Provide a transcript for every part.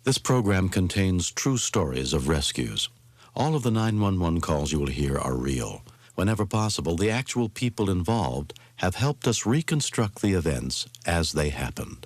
This program contains true stories of rescues. All of the 911 calls you will hear are real. Whenever possible, the actual people involved have helped us reconstruct the events as they happened.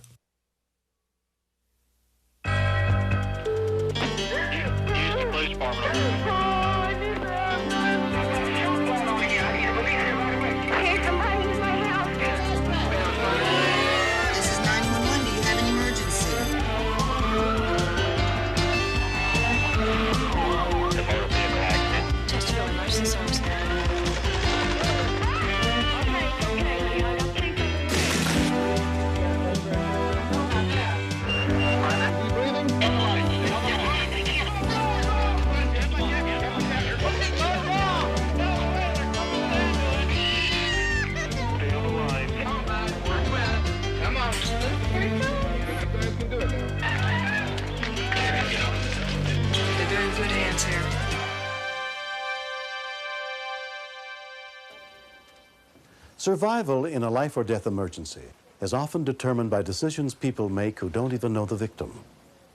Survival in a life or death emergency is often determined by decisions people make who don't even know the victim.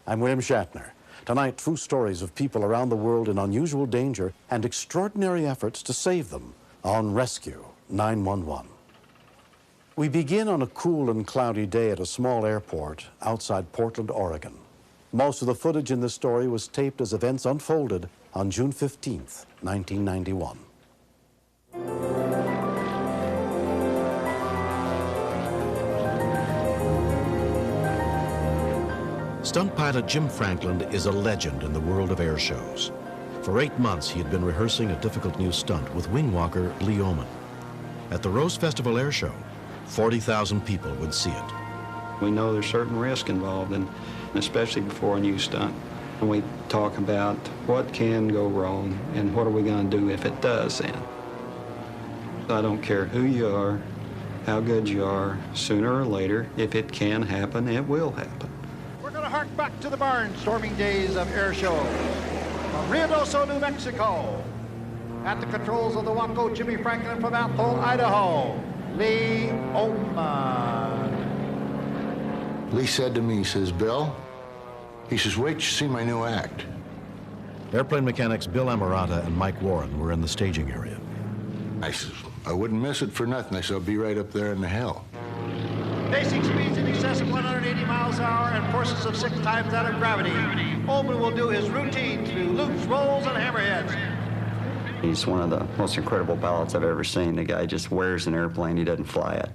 I'm William Shatner. Tonight, true stories of people around the world in unusual danger and extraordinary efforts to save them on Rescue 911. We begin on a cool and cloudy day at a small airport outside Portland, Oregon. Most of the footage in this story was taped as events unfolded on June 15th, 1991. Stunt pilot Jim Franklin is a legend in the world of air shows. For 8 months, he had been rehearsing a difficult new stunt with wing walker Lee Oman. At the Rose Festival Air Show, 40,000 people would see it. We know there's certain risk involved, and especially before a new stunt. And we talk about what can go wrong and what are we going to do if it does then. I don't care who you are, how good you are, sooner or later, if it can happen, it will happen. We're going to hark back to the barnstorming days of air show. From Ruidoso, New Mexico. At the controls of the Waco, Jimmy Franklin from Athol, Idaho. Lee Oman. Lee said to me, he says, Bill, he says, wait till you see my new act. Airplane mechanics Bill Amarata and Mike Warren were in the staging area. I says, I wouldn't miss it for nothing. I said, I'll be right up there in the hell. Basic speeds in excess of 180 miles an hour and forces of 6 times that of gravity. Oman will do his routine through loops, rolls, and hammerheads. He's one of the most incredible pilots I've ever seen. The guy just wears an airplane, he doesn't fly it.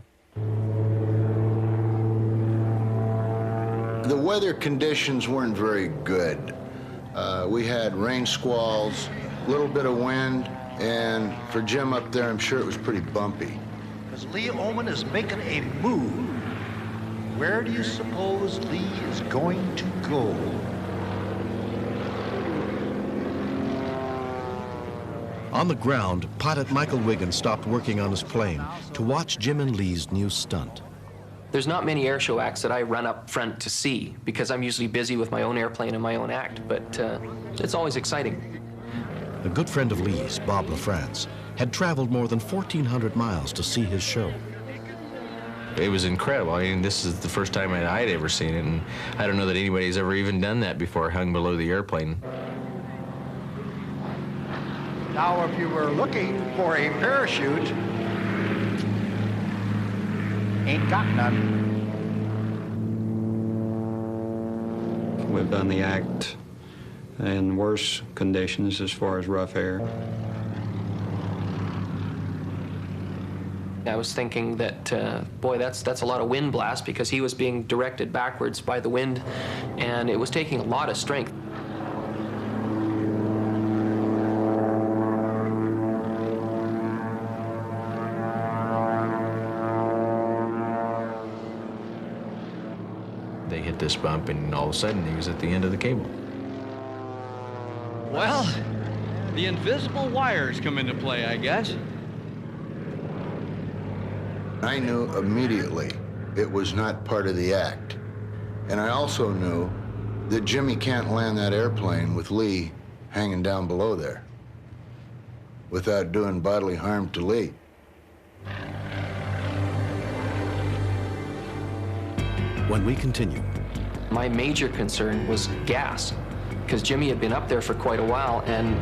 The weather conditions weren't very good. We had rain squalls, a little bit of wind, and for Jim up there, I'm sure it was pretty bumpy. Because Lee Oman is making a move. Where do you suppose Lee is going to go? On the ground, pilot Michael Wiggins stopped working on his plane to watch Jim and Lee's new stunt. There's not many air show acts that I run up front to see because I'm usually busy with my own airplane and my own act, but it's always exciting. A good friend of Lee's, Bob LaFrance, had traveled more than 1,400 miles to see his show. It was incredible. I mean, this is the first time I'd ever seen it, and I don't know that anybody's ever even done that before, hung below the airplane. Now, if you were looking for a parachute, ain't got none. We've done the act in worse conditions as far as rough air. I was thinking that, boy, that's a lot of wind blast because he was being directed backwards by the wind, and it was taking a lot of strength. They hit this bump, and all of a sudden, he was at the end of the cable. Well, the invisible wires come into play, I guess. I knew immediately it was not part of the act. And I also knew that Jimmy can't land that airplane with Lee hanging down below there without doing bodily harm to Lee. When we continue, My major concern was gas, because Jimmy had been up there for quite a while, and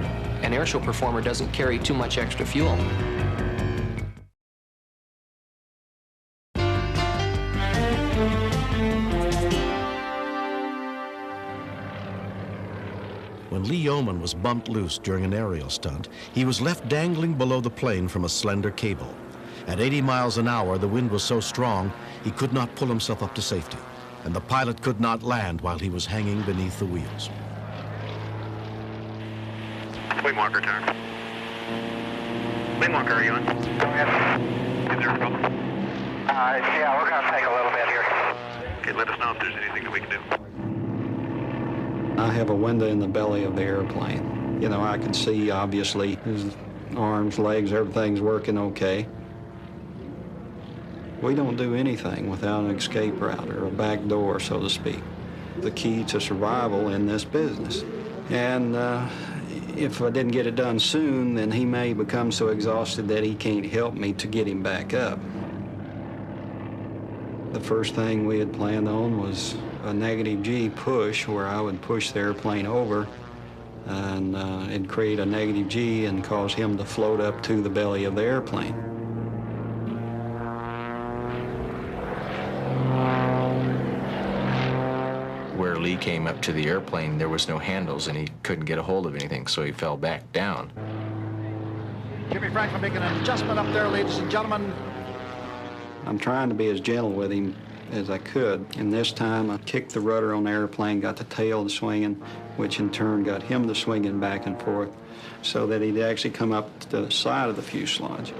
an airshow performer doesn't carry too much extra fuel. When Lee Yeoman was bumped loose during an aerial stunt, he was left dangling below the plane from a slender cable. At 80 miles an hour, the wind was so strong, he could not pull himself up to safety, and the pilot could not land while he was hanging beneath the wheels. Wing walker, turn. Wing walker, are you on? Go ahead. Is there a problem? Yeah, we're going to take a little bit here. Okay, let us know if there's anything that we can do. I have a window in the belly of the airplane. You know, I can see, obviously, his arms, legs, everything's working okay. We don't do anything without an escape route or a back door, so to speak. The key to survival in this business. And if I didn't get it done soon, then he may become so exhausted that he can't help me to get him back up. The first thing we had planned on was a negative G push, where I would push the airplane over and it'd create a negative G and cause him to float up to the belly of the airplane. Where Lee came up to the airplane, there was no handles and he couldn't get a hold of anything, so he fell back down. Jimmy Franklin making an adjustment up there, ladies and gentlemen. I'm trying to be as gentle with him as I could, and this time I kicked the rudder on the airplane, got the tail to swinging, which in turn got him to swinging back and forth, so that he'd actually come up to the side of the fuselage.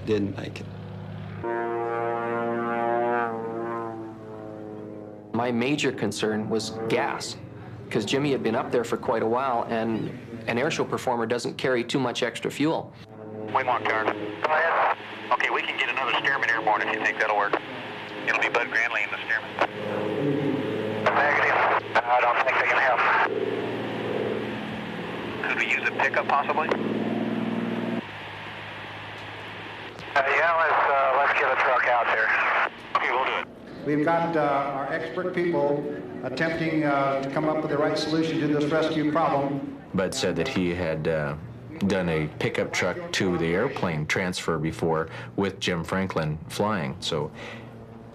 Didn't make it. My major concern was gas, because Jimmy had been up there for quite a while, and an airshow performer doesn't carry too much extra fuel. Wing walk, turn. Go ahead. Okay, we can get another steerman airborne if you think that'll work. It'll be Bud Granley in the steerman. Negative. I don't think they can help. Could we use a pickup, possibly? Yeah, let's get a truck out there. Okay, we'll do it. We've got our expert people attempting to come up with the right solution to this rescue problem. Bud said that he had done a pickup truck to the airplane transfer before with Jim Franklin flying, so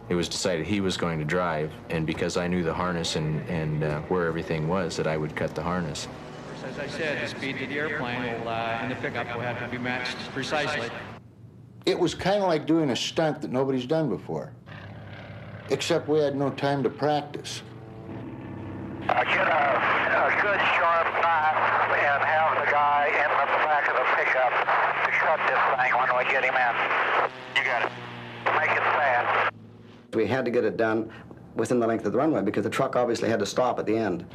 it was decided he was going to drive, and because I knew the harness and where everything was, that I would cut the harness. As I said, the speed to the airplane and the pickup will have to be matched precisely. It was kind of like doing a stunt that nobody's done before, except we had no time to practice. Get a good sharp knife and have the guy in the back of the pickup to cut this thing when we get him in. You got it. Make it fast. We had to get it done within the length of the runway because the truck obviously had to stop at the end.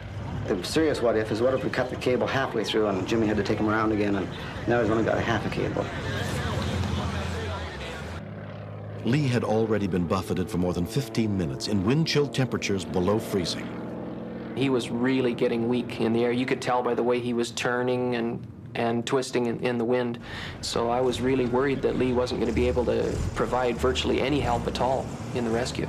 The serious what if is what if we cut the cable halfway through and Jimmy had to take him around again, and now he's only got a half a cable. Lee had already been buffeted for more than 15 minutes in wind-chill temperatures below freezing. He was really getting weak in the air. You could tell by the way he was turning and twisting in the wind. So I was really worried that Lee wasn't going to be able to provide virtually any help at all in the rescue.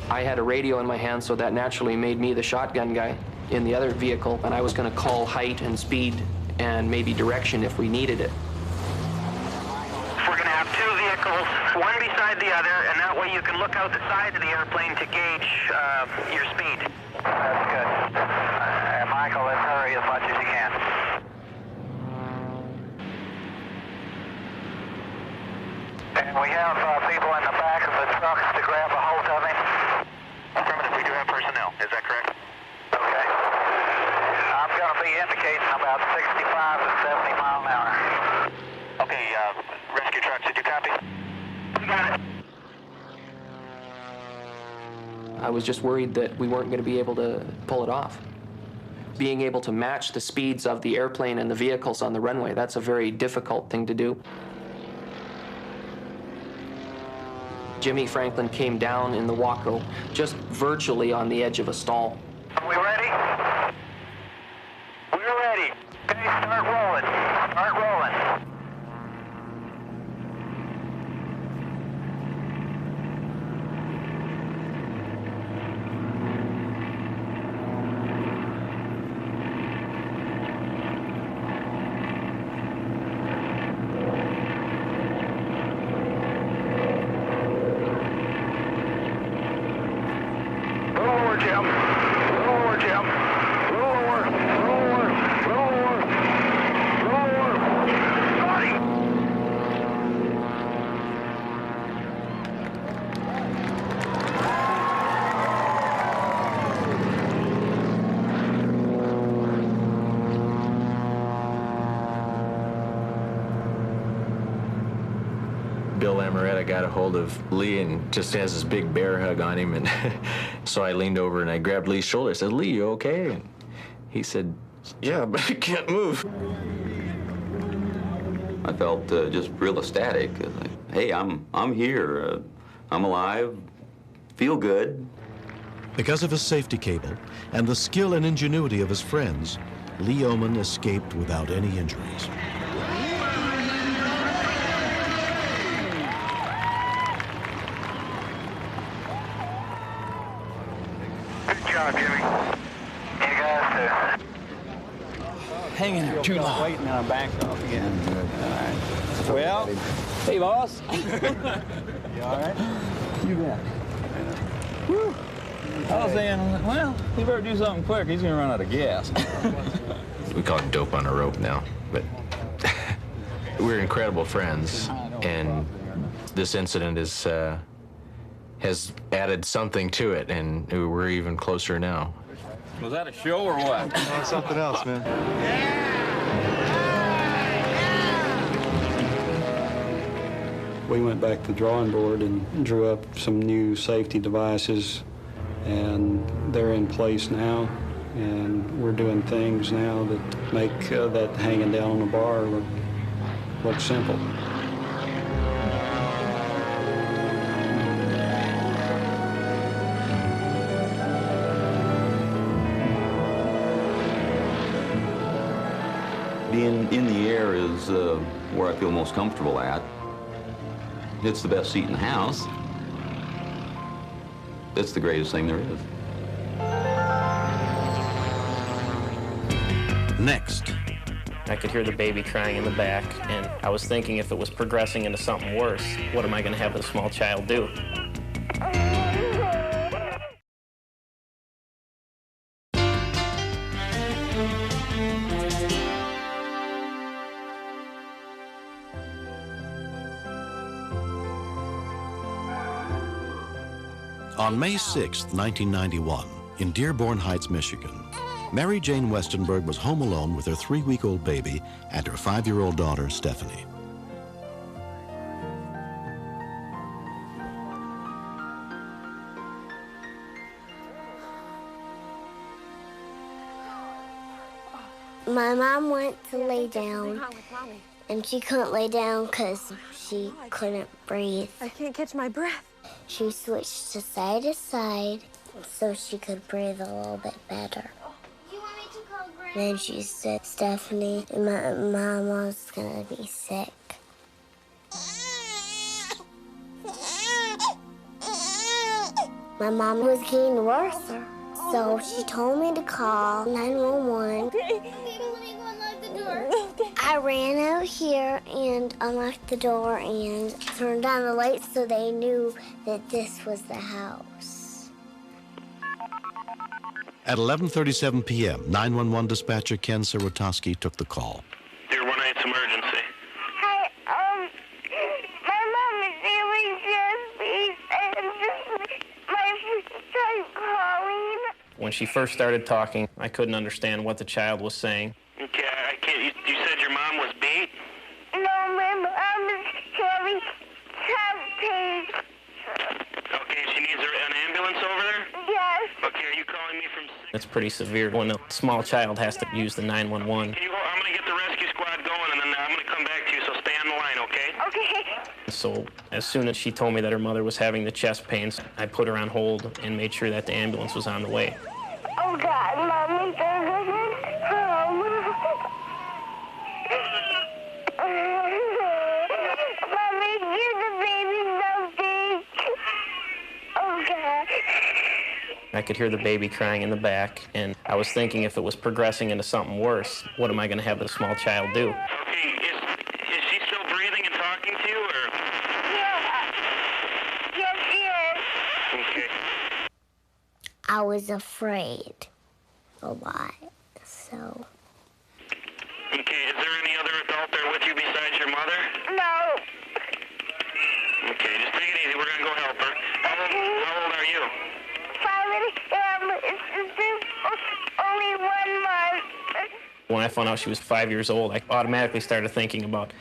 I had a radio in my hand, so that naturally made me the shotgun guy in the other vehicle, and I was going to call height and speed and maybe direction if we needed it. We're going to have two vehicles, one beside the other, and that way you can look out the side of the airplane to gauge your speed. That's good. Michael, let's hurry as much as you can. And we have people in the back of the trucks to grab a hold of him. Affirmative, we do have personnel. Is that correct? Okay. I'm going to be indicating about 65 to 70 miles an hour. Okay, rescue trucks, did you copy? We got it. I was just worried that we weren't going to be able to pull it off. Being able to match the speeds of the airplane and the vehicles on the runway, that's a very difficult thing to do. Jimmy Franklin came down in the Waco, just virtually on the edge of a stall. Are we ready? We're ready. Okay, start rolling. Start rolling. Lower, Jim. Lower, Jim. Lower. Lower. Lower. Lower. Sorry. Bill Amaretta got a hold of Lee and just has this big bear hug on him, and so I leaned over and I grabbed Lee's shoulder. I said, "Lee, you okay?" And he said, "Yeah, but I can't move." I felt just real ecstatic. Like, hey, I'm here. I'm alive. Feel good. Because of his safety cable and the skill and ingenuity of his friends, Lee Oman escaped without any injuries. Good job, Jimmy. You guys too. Hanging there too long. Waiting on our backs off again. All right. Well, hey, boss. You all right? You bet. Whew. I was saying, well, he better do something quick. He's gonna run out of gas. We call it dope on a rope now, but we're incredible friends, and this incident is has added something to it, and we're even closer now. Was that a show or what? Oh, something else, man. We went back to the drawing board and drew up some new safety devices, and they're in place now, and we're doing things now that make that hanging down on the bar look simple. Being in the air is where I feel most comfortable at. It's the best seat in the house. It's the greatest thing there is. Next, I could hear the baby crying in the back, and I was thinking if it was progressing into something worse, what am I going to have a small child do? on May 6, 1991, in Dearborn Heights, Michigan, Mary Jane Westenberg was home alone with her 3-week-old baby and her 5-year-old daughter, Stephanie. My mom went to lay down, and she couldn't lay down because she couldn't breathe. I can't catch my breath. She switched to side so she could breathe a little bit better. Then she said, Stephanie, my mama's gonna be sick. My mom was getting worse, so she told me to call 911. I ran out here and unlocked the door and turned on the lights so they knew that this was the house. At 11:37 p.m., 911 dispatcher Ken Sirotowski took the call. Dear 1-8's emergency. Hi, my mom is feeling just and my first time calling. When she first started talking, I couldn't understand what the child was saying. Okay, I can't. You said your mom was beat? No, my mom is having chest pain. Okay, she needs an ambulance over there? Yes. Okay, are you calling me from... It's pretty severe when a small child has to use the 911. Can you hold? I'm going to get the rescue squad going, and then I'm going to come back to you, so stay on the line, okay? Okay. So as soon as she told me that her mother was having the chest pains, I put her on hold and made sure that the ambulance was on the way. Oh, God, Mommy, they're going home. I could hear the baby crying in the back, and I was thinking if it was progressing into something worse, what am I going to have the small child do? Okay, is she still breathing and talking to you, or? Yeah. Yes, she is. Okay. I was afraid a lot, so. Okay, is there any other adult there with you besides your mother? No. Okay, just take it easy. We're going to go help her. How old are you? 5 it's only 1 month. When I found out she was 5 years old, I automatically started thinking about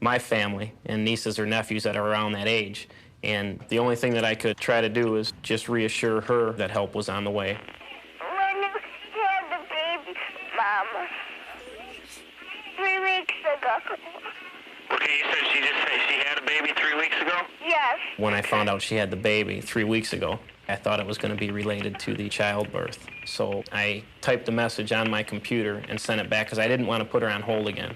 my family and nieces or nephews that are around that age. And the only thing that I could try to do is just reassure her that help was on the way. When you had the baby, Mama? 3 weeks ago. Okay, you said she had a baby 3 weeks ago? Yes. When I found out she had the baby 3 weeks ago, I thought it was going to be related to the childbirth. So I typed a message on my computer and sent it back because I didn't want to put her on hold again.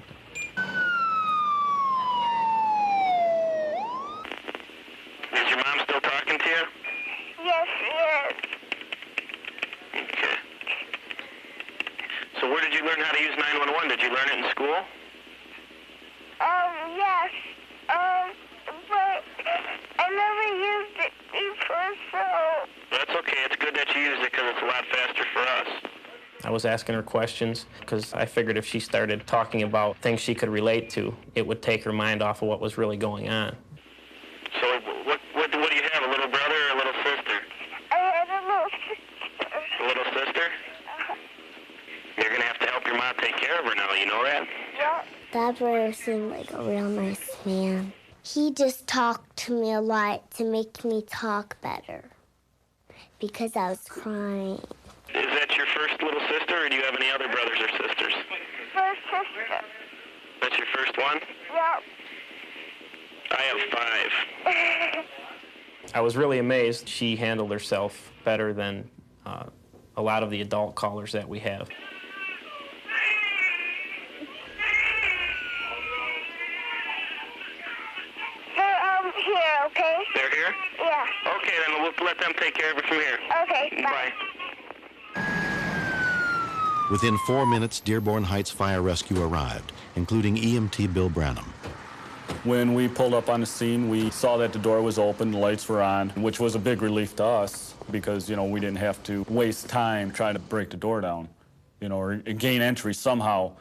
Is your mom still talking to you? Yes, she is. Okay. So where did you learn how to use 911? Did you learn it in school? Yes. But I never used it before, so... That's okay. It's good that you used it because it's a lot faster for us. I was asking her questions because I figured if she started talking about things she could relate to, it would take her mind off of what was really going on. So what do you have, a little brother or a little sister? I have a little sister. A little sister? You're going to have to help your mom take care of her now, you know that? Yeah. That brother seemed like a real nice man. He just talked to me a lot to make me talk better because I was crying. Is that your first little sister, or do you have any other brothers or sisters? First sister. That's your first one? Yep. I have 5. I was really amazed she handled herself better than a lot of the adult callers that we have. Here, okay? They're here? Yeah. Okay, then we'll let them take care of it from here. Okay, bye. Within 4 minutes, Dearborn Heights Fire Rescue arrived, including EMT Bill Branham. When we pulled up on the scene, we saw that the door was open, the lights were on, which was a big relief to us because, you know, we didn't have to waste time trying to break the door down, you know, or gain entry somehow.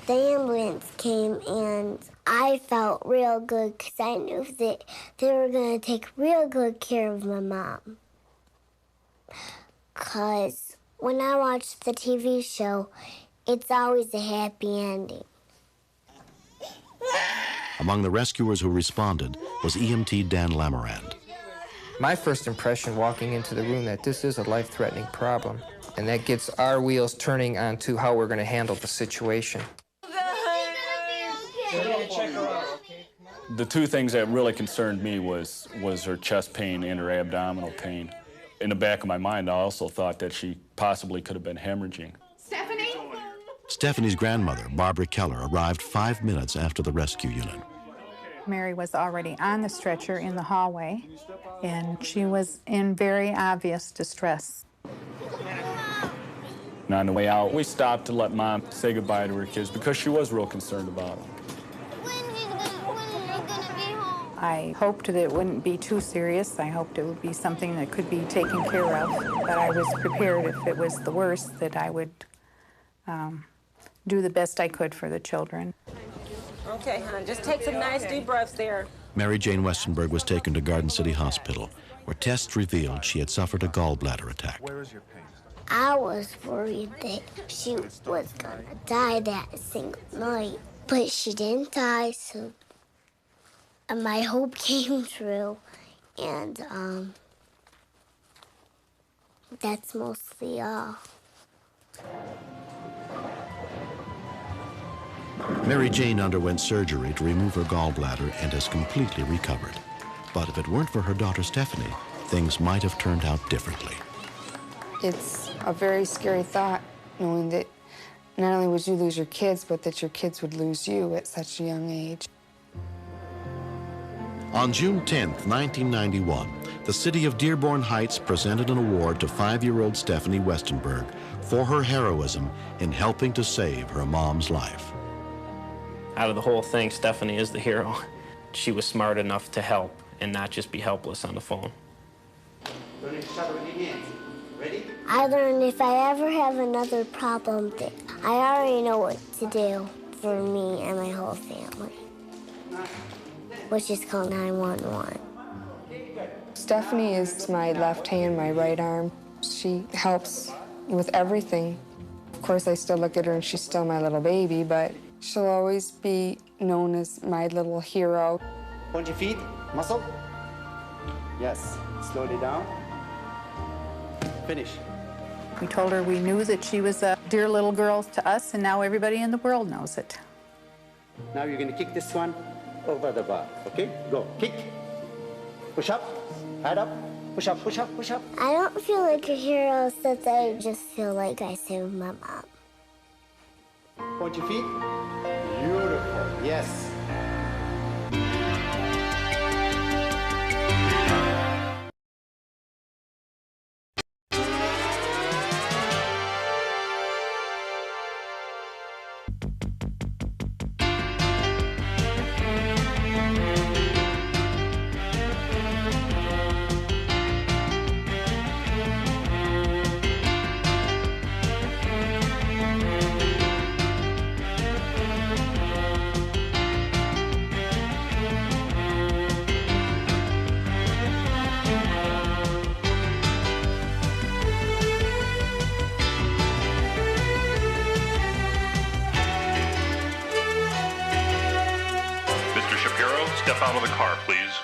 The ambulance came and I felt real good because I knew that they were going to take real good care of my mom. Because when I watch the TV show, it's always a happy ending. Among the rescuers who responded was EMT Dan Lamarand. My first impression walking into the room that this is a life-threatening problem, and that gets our wheels turning on to how we're going to handle the situation. The two things that really concerned me was her chest pain and her abdominal pain. In the back of my mind, I also thought that she possibly could have been hemorrhaging. Stephanie? Stephanie's grandmother, Barbara Keller, arrived 5 minutes after the rescue unit. Mary was already on the stretcher in the hallway, and she was in very obvious distress. And on the way out, we stopped to let Mom say goodbye to her kids because she was real concerned about them. I hoped that it wouldn't be too serious. I hoped it would be something that could be taken care of, but I was prepared if it was the worst that I would do the best I could for the children. Okay, hon, just take some nice deep breaths there. Mary Jane Westenberg was taken to Garden City Hospital, where tests revealed she had suffered a gallbladder attack. Where is your pain? I was worried that she was going to die that single night, but she didn't die, so my hope came true, and that's mostly all. Mary Jane underwent surgery to remove her gallbladder and has completely recovered. But if it weren't for her daughter Stephanie, things might have turned out differently. It's a very scary thought, knowing that not only would you lose your kids, but that your kids would lose you at such a young age. On June 10, 1991, the city of Dearborn Heights presented an award to 5-year-old Stephanie Westenberg for her heroism in helping to save her mom's life. Out of the whole thing, Stephanie is the hero. She was smart enough to help and not just be helpless on the phone. I learned if I ever have another problem, that I already know what to do for me and my whole family, which is called 911. Stephanie is my left hand, my right arm. She helps with everything. Of course, I still look at her and she's still my little baby, but she'll always be known as my little hero. Point your feet, muscle. Yes, slowly down. Finish. We told her we knew that she was a dear little girl to us, and now everybody in the world knows it. Now you're going to kick this one over the bar, okay? Go, kick. Push up, head up, push up, push up, push up. I don't feel like a hero since I just feel like I saved my mom. Point your feet. Beautiful, yes. Step out of the car, please.